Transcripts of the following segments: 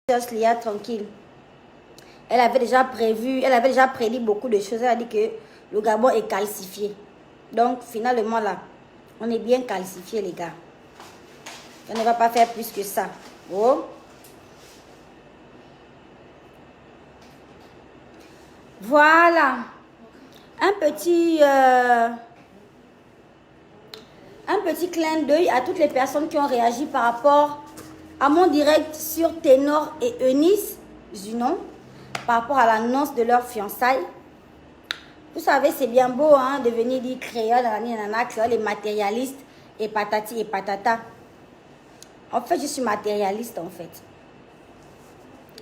Lia tranquille. Elle avait déjà prévu, elle avait déjà prédit beaucoup de choses. Elle a dit que le Gabon est calcifié. Donc, finalement, là, on est bien calcifié, les gars. On ne va pas faire plus que ça. Oh. Voilà. Un petit clin d'œil à toutes les personnes qui ont réagi par rapport à mon direct sur Ténor et Eunice Junon, par rapport à l'annonce de leur fiançailles. Vous savez, c'est bien beau hein, de venir dire créole, créole et matérialiste et patati et patata. En fait, je suis matérialiste en fait.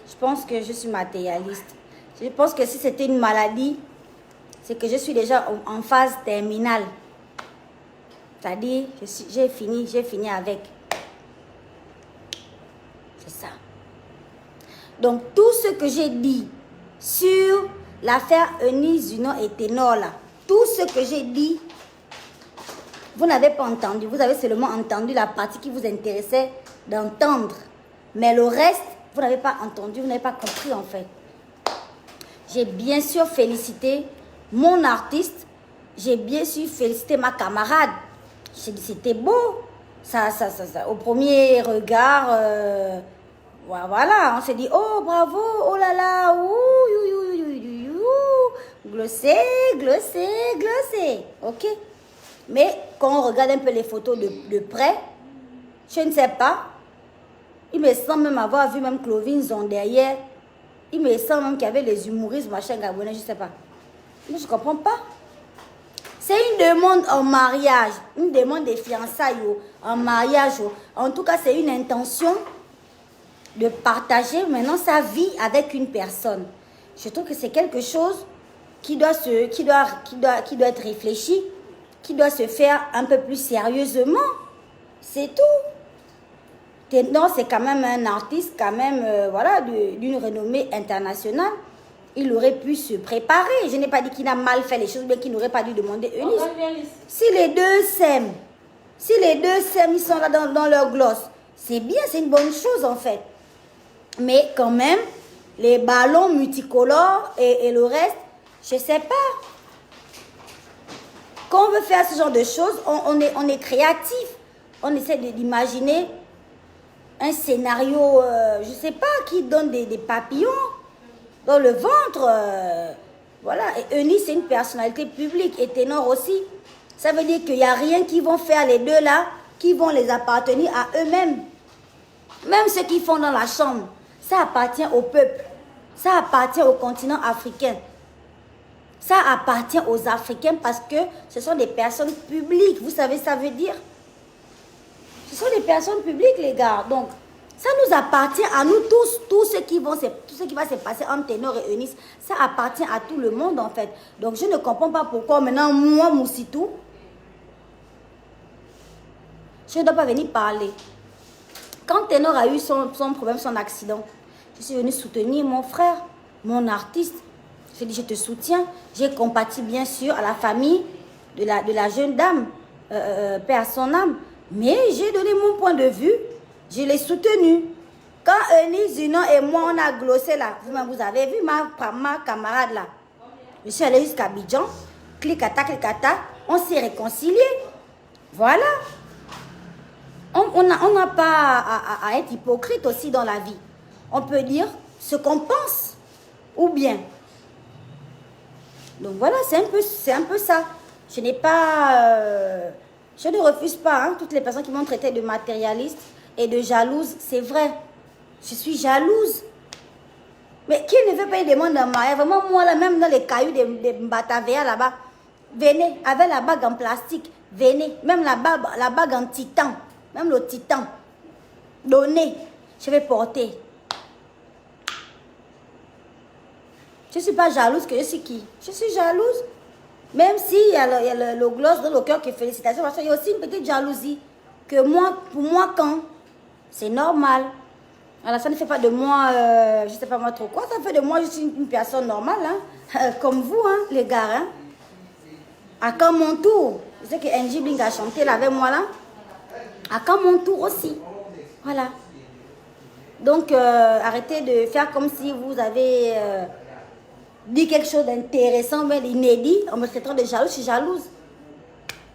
Je pense que je suis matérialiste. Je pense que si c'était une maladie, c'est que je suis déjà en phase terminale. C'est-à-dire, j'ai fini avec. C'est ça. Donc, tout ce que j'ai dit sur l'affaire Eunice Junon et Ténor, là, tout ce que j'ai dit, vous n'avez pas entendu. Vous avez seulement entendu la partie qui vous intéressait d'entendre. Mais le reste, vous n'avez pas entendu, vous n'avez pas compris en fait. J'ai bien sûr félicité mon artiste. J'ai bien sûr félicité ma camarade. J'ai dit c'était beau. Ça, au premier regard, voilà, on s'est dit oh bravo, oh là là, glossé, ok. Mais quand on regarde un peu les photos de près, je ne sais pas, il me semble même avoir vu même Clovin Zon derrière. Il me semble même qu'il y avait les humoristes, machin gabonais, je ne sais pas. Mais je ne comprends pas. C'est une demande en mariage, une demande de fiançailles en mariage. En tout cas, c'est une intention de partager maintenant sa vie avec une personne. Je trouve que c'est quelque chose qui doit être réfléchi, qui doit se faire un peu plus sérieusement. C'est tout. Non, c'est quand même un artiste, quand même, voilà, d'une renommée internationale. Il aurait pu se préparer. Je n'ai pas dit qu'il a mal fait les choses, mais qu'il n'aurait pas dû demander Eunice. Si les deux s'aiment, ils sont là dans leur gloss, c'est bien, c'est une bonne chose en fait. Mais quand même, les ballons multicolores et le reste, je ne sais pas. Quand on veut faire ce genre de choses, on est créatif. On essaie d'imaginer un scénario, je ne sais pas, qui donne des papillons dans le ventre. Voilà. Et Eunice, c'est une personnalité publique et Ténor aussi. Ça veut dire qu'il n'y a rien qui vont faire les deux là, qui vont les appartenir à eux-mêmes. Même ce qu'ils font dans la chambre, ça appartient au peuple. Ça appartient au continent africain. Ça appartient aux Africains parce que ce sont des personnes publiques. Vous savez, ça veut dire. Ce sont des personnes publiques, les gars. Donc, ça nous appartient à nous tous. Tout ce qui va se passer entre Ténor et Eunice, ça appartient à tout le monde, en fait. Donc, je ne comprends pas pourquoi maintenant, moi, Moussitou, je ne dois pas venir parler. Quand Ténor a eu son problème, son accident, je suis venue soutenir mon frère, mon artiste. J'ai dit, je te soutiens. J'ai compati, bien sûr, à la famille de la jeune dame, paix à son âme. Mais j'ai donné mon point de vue. Je l'ai soutenu. Quand Eunice Junon et moi, on a glossé là, vous avez vu ma camarade là. Je suis allée jusqu'à Abidjan. Clicata, on s'est réconciliés. Voilà. On n'a pas à être hypocrite aussi dans la vie. On peut dire ce qu'on pense. Ou bien. Donc voilà, c'est un peu ça. Je n'ai pas... je ne refuse pas hein, toutes les personnes qui m'ont traité de matérialiste et de jalouse. C'est vrai. Je suis jalouse. Mais qui ne veut pas une demande en mariage? Vraiment, moi, là, même dans les cailloux des Batavéa là-bas, venez, avec la bague en plastique, venez. Même la bague en titan, même le titan. Donnez, je vais porter. Je ne suis pas jalouse que je suis qui? Je suis jalouse. Même s'il y a le gloss dans le cœur qui est félicitations, parce qu'il y a aussi une petite jalousie. Que moi, pour moi, quand? C'est normal. Alors, ça ne fait pas de moi, je ne sais pas moi trop quoi. Ça fait de moi, je suis une personne normale, hein? Comme vous, hein, les gars. Hein? À quand mon tour? Je sais que Angie Bling a chanté là avec moi, là. À quand mon tour aussi? Voilà. Donc, arrêtez de faire comme si vous avez dit quelque chose d'intéressant, mais d'inédit, en me traitant de jalouse. Je suis jalouse.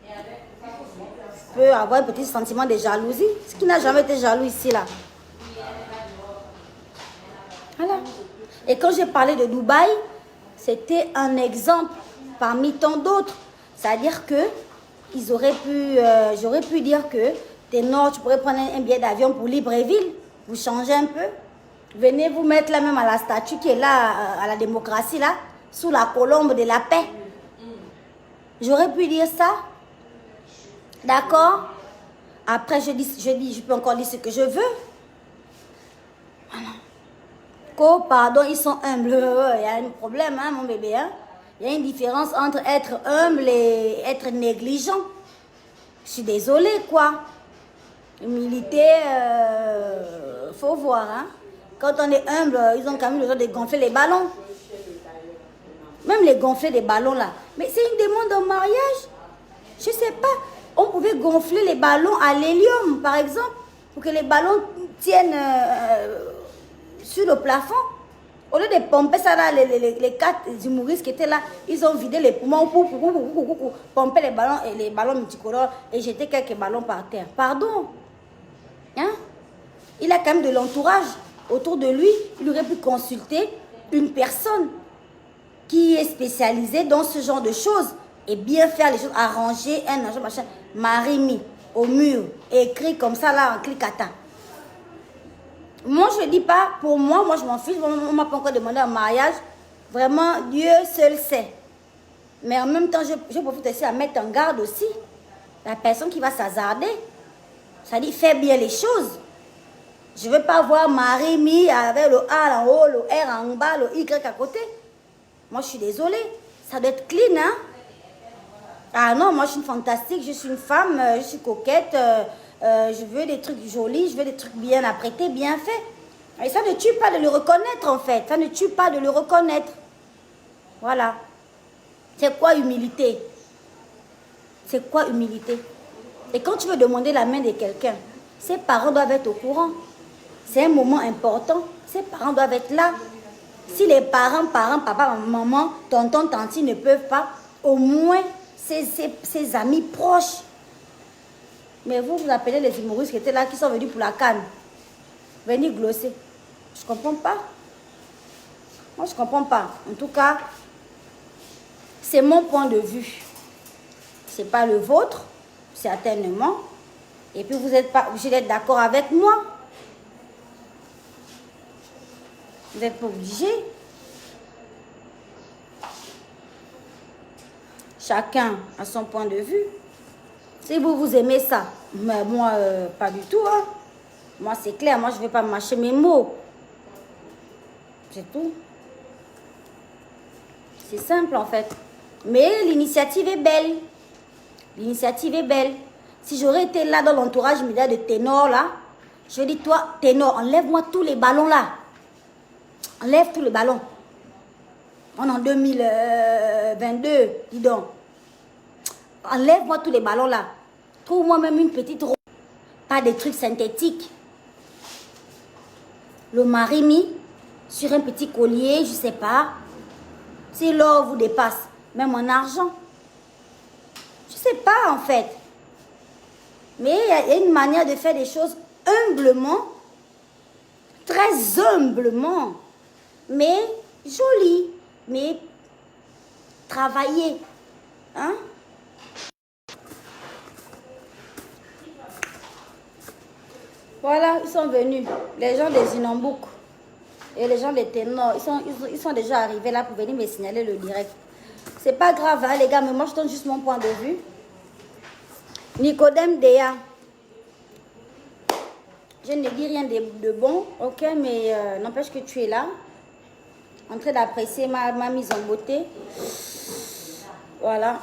Je peux avoir un petit sentiment de jalousie. Ce qui n'a jamais été jaloux ici, là. Voilà. Et quand j'ai parlé de Dubaï, c'était un exemple parmi tant d'autres. C'est-à-dire que j'aurais pu dire que Ténor, tu pourrais prendre un billet d'avion pour Libreville, vous changez un peu. Venez vous mettre là même à la statue qui est là, à la démocratie, là, sous la colombe de la paix. J'aurais pu dire ça. D'accord? Après, je peux encore dire ce que je veux. Voilà. Oh, pardon, ils sont humbles. Il y a un problème, hein, mon bébé. Hein? Il y a une différence entre être humble et être négligent. Je suis désolée, quoi. Humilité, faut voir. Hein? Quand on est humble, ils ont quand même besoin de gonfler les ballons. Même les gonfler des ballons, là. Mais c'est une demande en mariage. Je sais pas. On pouvait gonfler les ballons à l'hélium, par exemple, pour que les ballons tiennent sur le plafond. Au lieu de pomper ça là, les 4 humoristes qui étaient là, ils ont vidé les poumons pour pomper les ballons multicolores et jeter quelques ballons par terre. Pardon. Hein? Il a quand même de l'entourage autour de lui. Il aurait pu consulter une personne qui est spécialisée dans ce genre de choses et bien faire les choses, arranger un argent, machin. Marie-Mi au mur, écrit comme ça là en cliquetant. Moi, je ne dis pas, pour moi je m'en fiche, on ne m'a pas encore demandé un mariage. Vraiment, Dieu seul sait. Mais en même temps, je profite aussi à mettre en garde aussi la personne qui va s'hasarder. Ça dit, fais bien les choses. Je ne veux pas voir Marie-Mi avec le A en haut, le R en bas, le Y à côté. Moi, je suis désolée. Ça doit être clean, hein? Ah non, moi, je suis une fantastique. Je suis une femme, je suis coquette. Je veux des trucs jolis, je veux des trucs bien apprêtés, bien faits. Et ça ne tue pas de le reconnaître, en fait. Ça ne tue pas de le reconnaître. Voilà. C'est quoi humilité? C'est quoi humilité? Et quand tu veux demander la main de quelqu'un, ses parents doivent être au courant. C'est un moment important. Ses parents doivent être là. Si les parents, papa, maman, tonton, tanti ne peuvent pas, au moins ses amis proches. Mais vous appelez les humoristes qui étaient là, qui sont venus pour la canne. Venir glosser. Je ne comprends pas. Moi, je ne comprends pas. En tout cas, c'est mon point de vue. Ce n'est pas le vôtre, certainement. Et puis, vous n'êtes pas obligé d'être d'accord avec moi. Vous n'êtes pas obligé. Chacun a son point de vue. Si vous aimez ça, mais moi, pas du tout. Hein. Moi, c'est clair. Moi, je ne vais pas mâcher mes mots. C'est tout. C'est simple, en fait. Mais l'initiative est belle. L'initiative est belle. Si j'aurais été là dans l'entourage immédiat de Ténor, là, je dis, toi, Ténor, enlève-moi tous les ballons, là. Enlève tous les ballons. On est en 2022, dis donc. Enlève-moi tous les ballons, là. Trouve-moi même une petite robe. Pas des trucs synthétiques. Le Marie-Mi sur un petit collier, je ne sais pas. Si l'or vous dépasse, même en argent. Je ne sais pas, en fait. Mais il y a une manière de faire des choses humblement, très humblement, mais jolie, mais travaillée. Hein? Voilà, ils sont venus. Les gens des Inambouk et les gens des Ténors, ils sont déjà arrivés là pour venir me signaler le direct. C'est pas grave, hein, les gars, mais moi je donne juste mon point de vue. Nicodème Déa. Je ne dis rien de bon, ok, mais n'empêche que tu es là, en train d'apprécier ma mise en beauté. Voilà.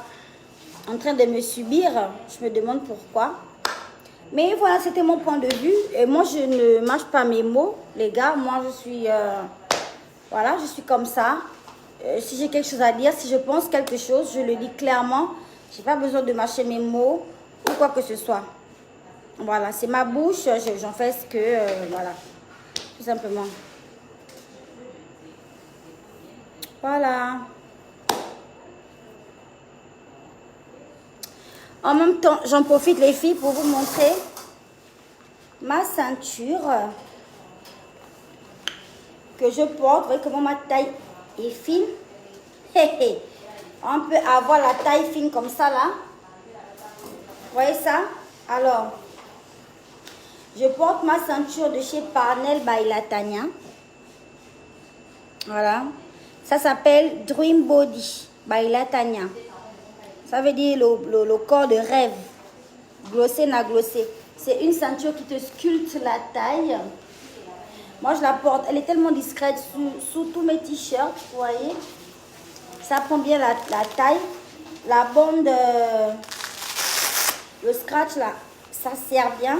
En train de me subir, je me demande pourquoi. Mais voilà, c'était mon point de vue. Et moi, je ne mâche pas mes mots, les gars. Moi, je suis... voilà, je suis comme ça. Si j'ai quelque chose à dire, si je pense quelque chose, je le dis clairement. Je n'ai pas besoin de mâcher mes mots ou quoi que ce soit. Voilà, c'est ma bouche. J'en fais ce que... voilà. tout simplement. Voilà. En même temps, j'en profite les filles pour vous montrer ma ceinture que je porte. Vous voyez comment ma taille est fine. On peut avoir la taille fine comme ça là. Vous voyez ça? Alors, je porte ma ceinture de chez Parnell by Latanya. Voilà. Ça s'appelle Dream Body by Latanya. Ça veut dire le corps de rêve. Glossé, n'a glossé. C'est une ceinture qui te sculpte la taille. Moi, je la porte. Elle est tellement discrète sous tous mes t-shirts. Vous voyez? Ça prend bien la taille. La bande, le scratch là, ça sert bien.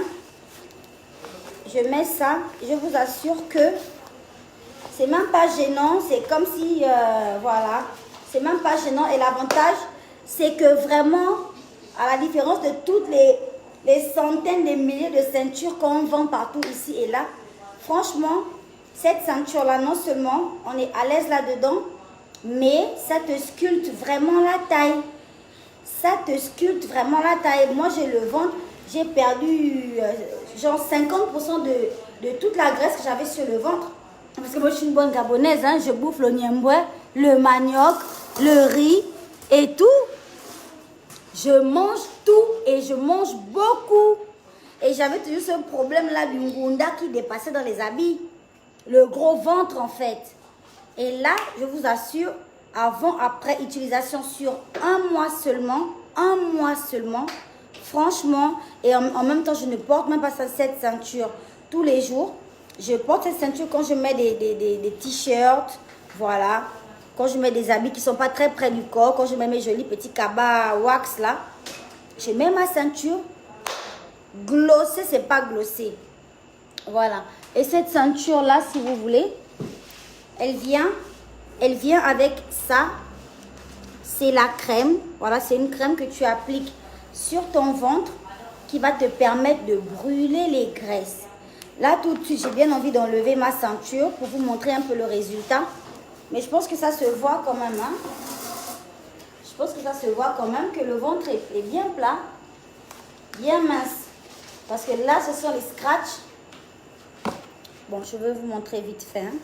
Je mets ça. Je vous assure que c'est même pas gênant. C'est comme si, voilà. C'est même pas gênant. Et l'avantage, c'est que vraiment, à la différence de toutes les centaines de milliers de ceintures qu'on vend partout ici et là, franchement, cette ceinture-là, non seulement on est à l'aise là-dedans, mais ça te sculpte vraiment la taille. Ça te sculpte vraiment la taille. Moi, j'ai le ventre, j'ai perdu genre 50% de toute la graisse que j'avais sur le ventre. Parce que moi, je suis une bonne gabonaise, hein. Je bouffe le niemboué, le manioc, le riz et tout. Je mange tout et je mange beaucoup. Et j'avais toujours ce problème-là du ngunda qui dépassait dans les habits. Le gros ventre, en fait. Et là, je vous assure, avant, après utilisation sur un mois seulement, franchement, et en même temps, je ne porte même pas cette ceinture tous les jours. Je porte cette ceinture quand je mets des t-shirts, voilà. Quand je mets des habits qui ne sont pas très près du corps, quand je mets mes jolis petits cabas wax là, je mets ma ceinture. Glossé, c'est pas glossé. Voilà. Et cette ceinture là, si vous voulez, elle vient avec ça. C'est la crème. Voilà, c'est une crème que tu appliques sur ton ventre qui va te permettre de brûler les graisses. Là, tout de suite, j'ai bien envie d'enlever ma ceinture pour vous montrer un peu le résultat. Mais je pense que ça se voit quand même. Hein? Je pense que ça se voit quand même que le ventre est bien plat, bien mince. Parce que là, ce sont les scratchs. Bon, je vais vous montrer vite fait. Hein?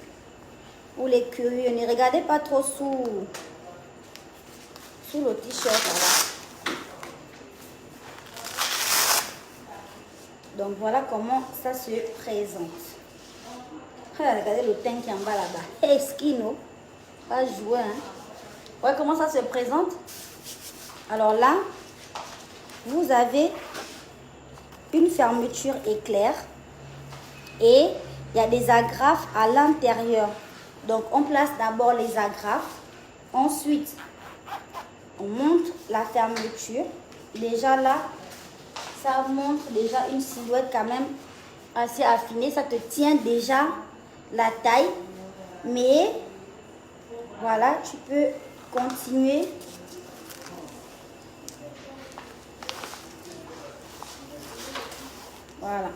Pour les curieux, ne regardez pas trop sous le t-shirt. Voilà. Donc, voilà comment ça se présente. Regardez le teint qui est en bas là-bas. Hey, skino. Pas jouer. Hein? Ouais, comment ça se présente? Alors là, vous avez une fermeture éclair et il y a des agrafes à l'intérieur. Donc, on place d'abord les agrafes. Ensuite, on monte la fermeture. Déjà là, ça montre déjà une silhouette quand même assez affinée. Ça te tient déjà la taille. Mais, voilà, tu peux continuer. Voilà.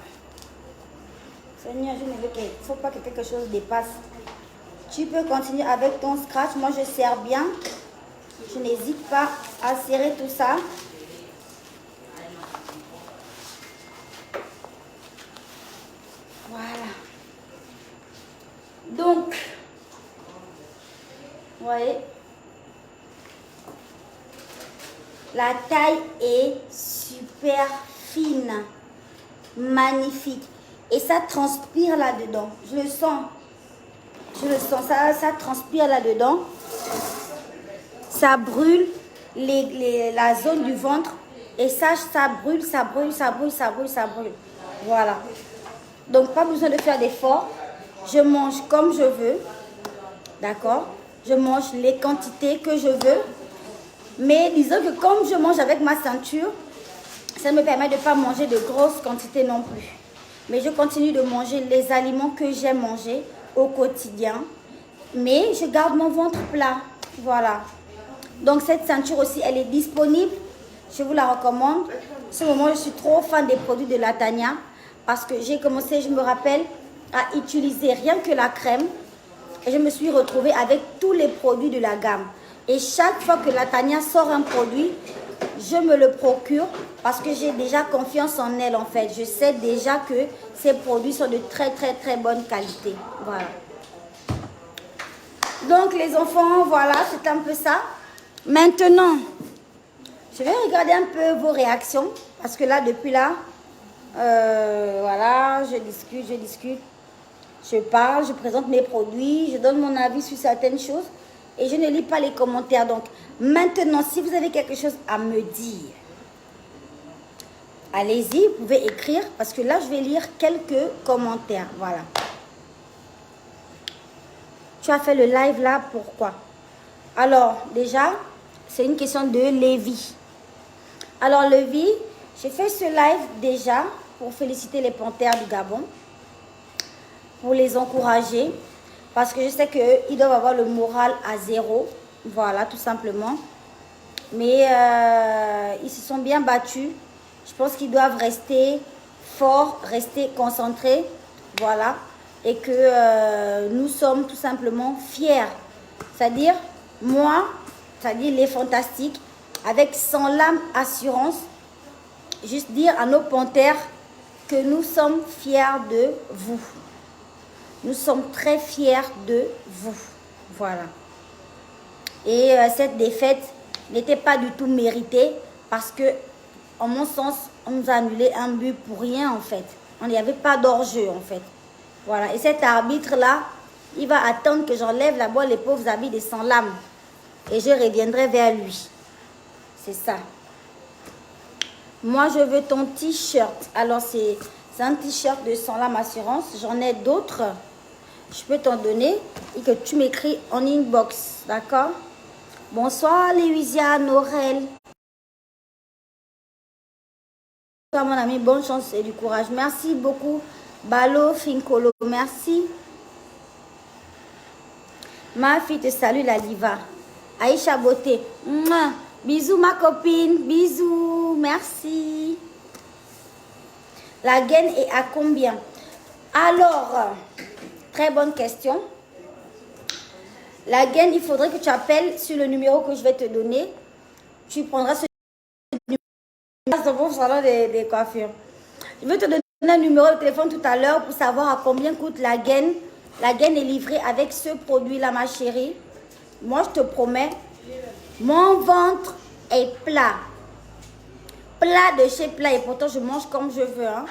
Seigneur, je ne veux qu'il ne faut pas que quelque chose dépasse. Tu peux continuer avec ton scratch. Moi, je serre bien. Je n'hésite pas à serrer tout ça. Voilà. Donc, vous voyez, la taille est super fine. Magnifique. Et ça transpire là-dedans. Je le sens. Ça transpire là-dedans. Ça brûle la zone du ventre. Et ça brûle. Voilà. Donc, pas besoin de faire d'effort. Je mange comme je veux. D'accord? Je mange les quantités que je veux. Mais disons que comme je mange avec ma ceinture, ça me permet de ne pas manger de grosses quantités non plus. Mais je continue de manger les aliments que j'aime manger au quotidien. Mais je garde mon ventre plat. Voilà. Donc cette ceinture aussi, elle est disponible. Je vous la recommande. En ce moment, je suis trop fan des produits de Latanya. Parce que j'ai commencé, je me rappelle, à utiliser rien que la crème. Et je me suis retrouvée avec tous les produits de la gamme. Et chaque fois que Latanya sort un produit, je me le procure parce que j'ai déjà confiance en elle en fait. Je sais déjà que ces produits sont de très très très bonne qualité. Voilà. Donc les enfants, voilà, c'est un peu ça. Maintenant, je vais regarder un peu vos réactions parce que là, depuis là, voilà, je discute. Je parle, je présente mes produits, je donne mon avis sur certaines choses et je ne lis pas les commentaires. Donc, maintenant, si vous avez quelque chose à me dire, allez-y, vous pouvez écrire parce que là, je vais lire quelques commentaires. Voilà. Tu as fait le live là, pourquoi? Alors, déjà, c'est une question de Lévi. Alors, Lévi, j'ai fait ce live déjà pour féliciter les panthères du Gabon, pour les encourager, parce que je sais qu'ils doivent avoir le moral à zéro. Voilà, tout simplement. Mais ils se sont bien battus. Je pense qu'ils doivent rester forts, rester concentrés. Voilà. Et que nous sommes tout simplement fiers. C'est-à-dire, moi, c'est-à-dire les fantastiques, avec sans l'âme assurance, juste dire à nos panthères que nous sommes fiers de vous. Nous sommes très fiers de vous. Voilà. Et cette défaite n'était pas du tout méritée parce que, en mon sens, on nous a annulé un but pour rien en fait. On n'y avait pas d'hors-jeu en fait. Voilà. Et cet arbitre-là, il va attendre que j'enlève là-bas les pauvres habits de sans lame. Et je reviendrai vers lui. C'est ça. Moi, je veux ton t-shirt. Alors, c'est un t-shirt de sans lame assurance. J'en ai d'autres. Je peux t'en donner et que tu m'écris en inbox. D'accord? Bonsoir, Léusia, Norel. Bonsoir, mon ami. Bonne chance et du courage. Merci beaucoup. Balo, Finkolo. Merci. Ma fille te salue, la Liva. Aïcha Beauté. Mouah. Bisous, ma copine. Bisous. Merci. La gaine est à combien? Alors, très bonne question. La gaine, il faudrait que tu appelles sur le numéro que je vais te donner. Tu prendras ce numéro dans mon salon des coiffures. Je vais te donner un numéro de téléphone tout à l'heure pour savoir à combien coûte la gaine. La gaine est livrée avec ce produit-là, ma chérie. Moi, je te promets, mon ventre est plat. Plat de chez plat. Et pourtant, je mange comme je veux. Hein.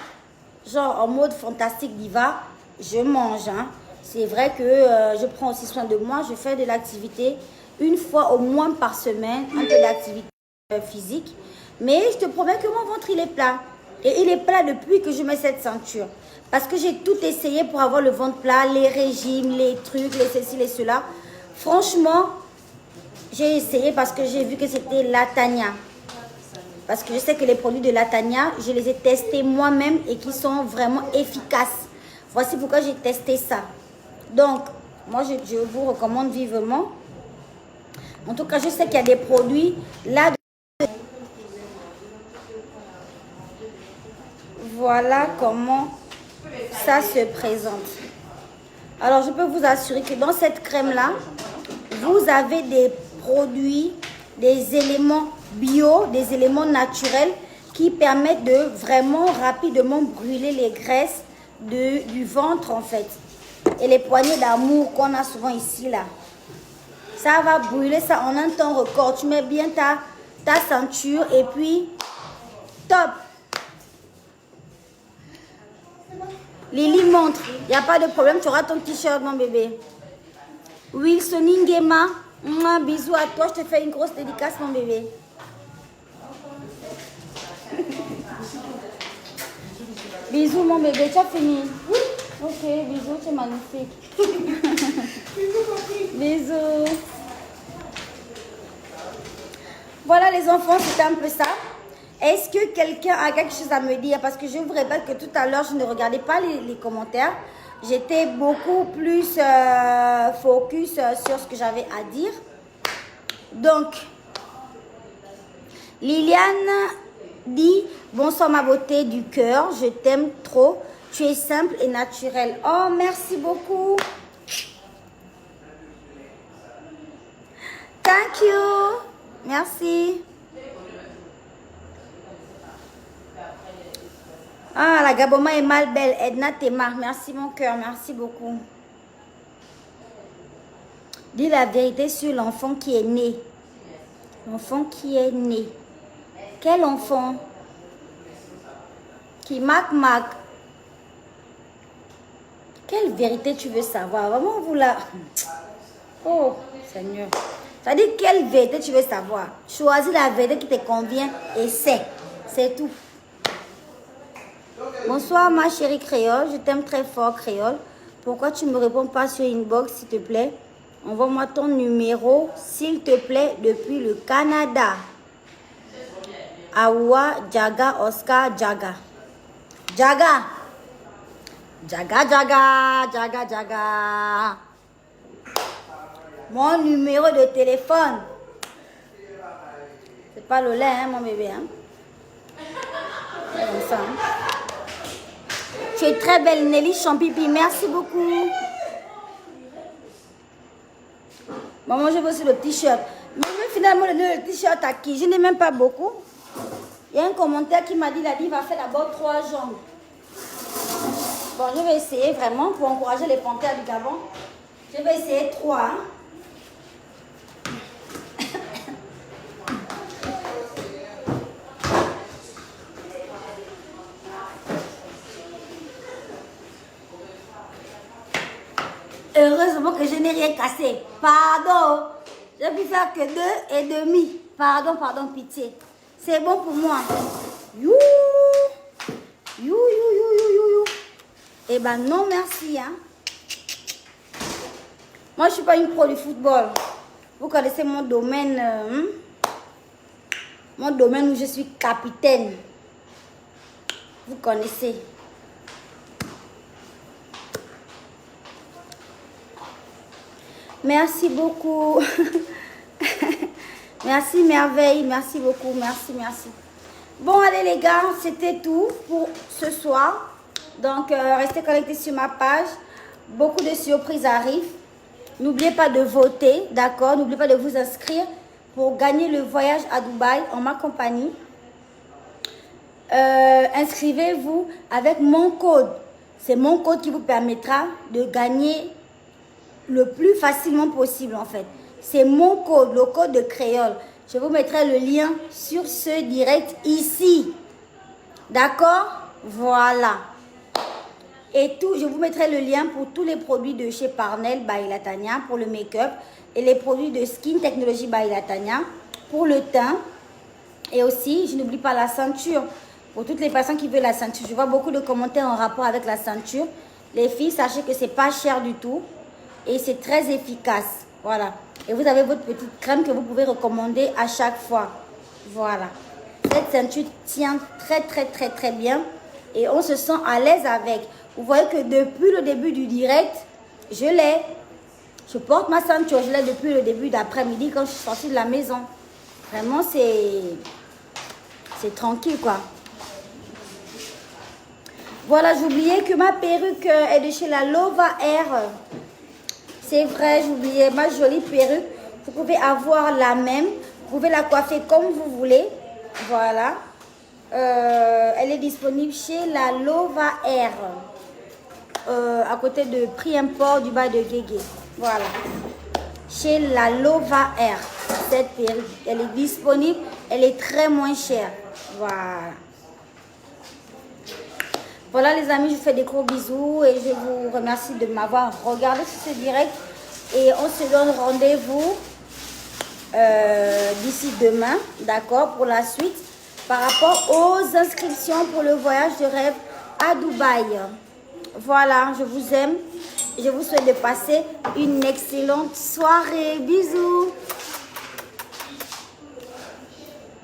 Genre en mode fantastique diva, je mange. Hein. C'est vrai que je prends aussi soin de moi. Je fais de l'activité une fois au moins par semaine. Un peu d'activité physique. Mais je te promets que mon ventre, il est plat. Et il est plat depuis que je mets cette ceinture. Parce que j'ai tout essayé pour avoir le ventre plat. Les régimes, les trucs, les ceci, les cela. Franchement, j'ai essayé parce que j'ai vu que c'était Latanya. Parce que je sais que les produits de Latanya, je les ai testés moi-même et qui sont vraiment efficaces. Voici pourquoi j'ai testé ça. Donc, moi, je vous recommande vivement. En tout cas, je sais qu'il y a des produits là. Voilà comment ça se présente. Alors, je peux vous assurer que dans cette crème-là, vous avez des produits, des éléments bio, des éléments naturels qui permettent de vraiment rapidement brûler les graisses du ventre en fait. Et les poignées d'amour qu'on a souvent ici là. Ça va brûler ça en un temps record. Tu mets bien ta ceinture et puis top. Lily montre, il n'y a pas de problème, tu auras ton t-shirt mon bébé. Wilson Ingema, bisous à toi, je te fais une grosse dédicace mon bébé. Bisous mon bébé, tu as fini? Oui. Ok, bisous, tu es magnifique. Bisous. Voilà les enfants, c'était un peu ça. Est-ce que quelqu'un a quelque chose à me dire? Parce que je vous répète que tout à l'heure, je ne regardais pas les commentaires. J'étais beaucoup plus focus sur ce que j'avais à dire. Donc, Liliane dit « Bonsoir ma beauté du cœur, je t'aime trop. Tu es simple et naturel. Oh, merci beaucoup. Thank you. Merci. Ah, la Gaboma est mal belle. Edna Tema. Merci mon cœur. Merci beaucoup. Dis la vérité sur l'enfant qui est né. L'enfant qui est né. Quel enfant? Qui mac. Quelle vérité tu veux savoir? Vraiment, vous la... Oh, Seigneur. Ça dit quelle vérité tu veux savoir? Choisis la vérité qui te convient et c'est tout. Bonsoir ma chérie créole, je t'aime très fort créole. Pourquoi tu ne me réponds pas sur inbox s'il te plaît? Envoie-moi ton numéro s'il te plaît depuis le Canada. Awa Jaga Oscar Jaga. Jaga. Jaga. Mon numéro de téléphone. C'est pas le lait, hein, mon bébé. Hein? C'est comme ça. Hein? Tu es très belle, Nelly Champipi. Merci beaucoup. Maman, je veux aussi le t-shirt. Mais je vais finalement donner le t-shirt à qui? Je n'ai même pas beaucoup. Il y a un commentaire qui m'a dit, la vie va faire d'abord 3 jambes. Bon, je vais essayer vraiment pour encourager les panthères du Gabon. Je vais essayer 3. Hein. Heureusement que je n'ai rien cassé. Pardon. J'ai pu faire que 2,5. Pardon, pitié. C'est bon pour moi. You. Eh ben non, merci. Hein. Moi, je ne suis pas une pro du football. Vous connaissez mon domaine. Mon domaine où je suis capitaine. Vous connaissez. Merci beaucoup. Merci merveille. Merci beaucoup. Merci. Bon, allez les gars, c'était tout pour ce soir. Donc, restez connectés sur ma page. Beaucoup de surprises arrivent. N'oubliez pas de voter, d'accord? N'oubliez pas de vous inscrire pour gagner le voyage à Dubaï en ma compagnie. Inscrivez-vous avec mon code. C'est mon code qui vous permettra de gagner le plus facilement possible en fait. C'est mon code, le code de créole. Je vous mettrai le lien sur ce direct ici. D'accord? Voilà. Et tout, je vous mettrai le lien pour tous les produits de chez Parnell by Latanya pour le make-up et les produits de Skin Technology by Latanya pour le teint. Et aussi, je n'oublie pas la ceinture. Pour toutes les personnes qui veulent la ceinture. Je vois beaucoup de commentaires en rapport avec la ceinture. Les filles, sachez que c'est pas cher du tout. Et c'est très efficace. Voilà. Et vous avez votre petite crème que vous pouvez recommander à chaque fois. Voilà. Cette ceinture tient très bien. Et on se sent à l'aise avec. Vous voyez que depuis le début du direct, je l'ai. Je porte ma ceinture. Je l'ai depuis le début d'après-midi quand je suis sortie de la maison. Vraiment, c'est tranquille, quoi. Voilà, j'oubliais que ma perruque est de chez la Lova Air. C'est vrai, j'oubliais ma jolie perruque. Vous pouvez avoir la même. Vous pouvez la coiffer comme vous voulez. Voilà. Elle est disponible chez la Lova Air. À côté de Prix Import du bas de Guégué. Voilà. Chez la Lova Air. Cette perruque, elle est disponible. Elle est très moins chère. Voilà. Voilà les amis, je vous fais des gros bisous et je vous remercie de m'avoir regardé sur ce direct. Et on se donne rendez-vous d'ici demain, d'accord, pour la suite, par rapport aux inscriptions pour le voyage de rêve à Dubaï. Voilà, je vous aime. Je vous souhaite de passer une excellente soirée. Bisous.